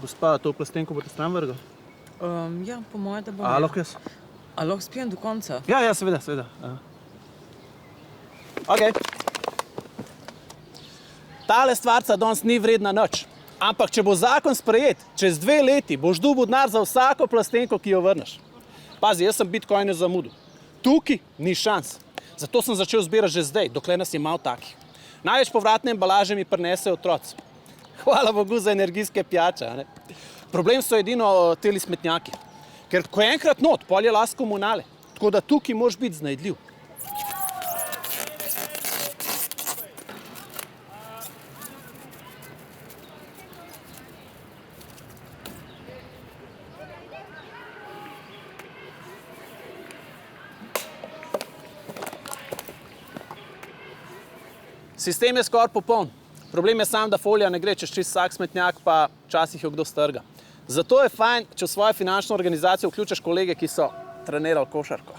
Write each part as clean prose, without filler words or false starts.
Gospa, to plastenko boste stran vrgal? Ja, po moje, da bom. A, lahko jaz? A lahko spijem do konca? Ja, seveda. Ok. Tale stvarca danes ni vredna nič. Ampak, če bo zakon sprejet, čez 2 leti boš dobil denar za vsako plastenko, ki jo vrneš. Pazi, jaz sem bitcoine zamudil. Tukaj ni šans. Zato sem začel zbirati že zdaj, dokler nas je malo takih. Največ povratne embalaže mi prinesejo otroci. Hvala Bogu za energijske pijače. Ne? Problem so edino teli smetnjaki. Ker ko je enkrat not, pol je last komunale. Tako da tukaj moraš biti znajdljiv. Sistem je skoraj popoln. Problem je sam, da folija ne gre čez čist vsak smetnjak, pa včasih jo kdo strga. Zato je fajn, če v svojo finančno organizacijo vključiš kolege, ki so trenirali košarko.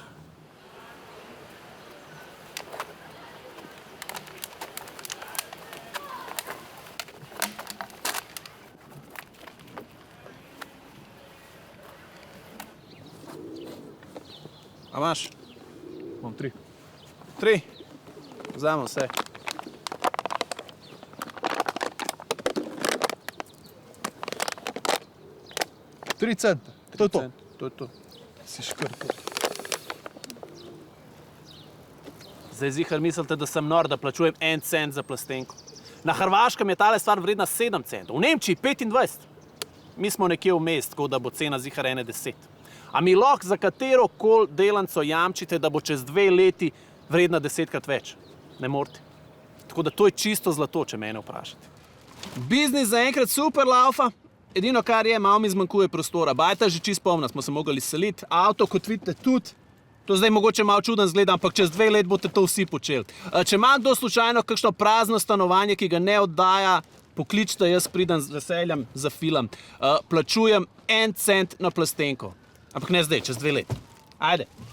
A imaš? Imam 3. 3? Vzamem vse. 3 centa. To je to. To je to. Si škrtal. Zdaj zihar mislite, da sem nor, da plačujem 1 cent za plastenko. Na Hrvaškem je tale stvar vredna 7 centov, v Nemčiji 25. Mi smo nekje vmes, tako da bo cena zihar 1,10. A mi lahko za katero koli delanco jamčite, da bo čez 2 leti vredna 10-krat več? Ne morete. Tako da to je čisto zlato, če mene vprašate. Biznis zaenkrat super laufa. Edino, kar je, malo mi zmanjkuje prostora. Bajta že čisto polna, smo se mogli seliti. Avto, kot vidite, tudi. To zdaj mogoče malo čuden zgleda, ampak čez 2 let boste to vsi počeli. Če ima kdo slučajno kakšno prazno stanovanje, ki ga ne oddaja, pokličite, jaz pridem z veseljem za film. Plačujem 1 cent na plastenko. Ampak ne zdaj, čez 2 let. Ajde.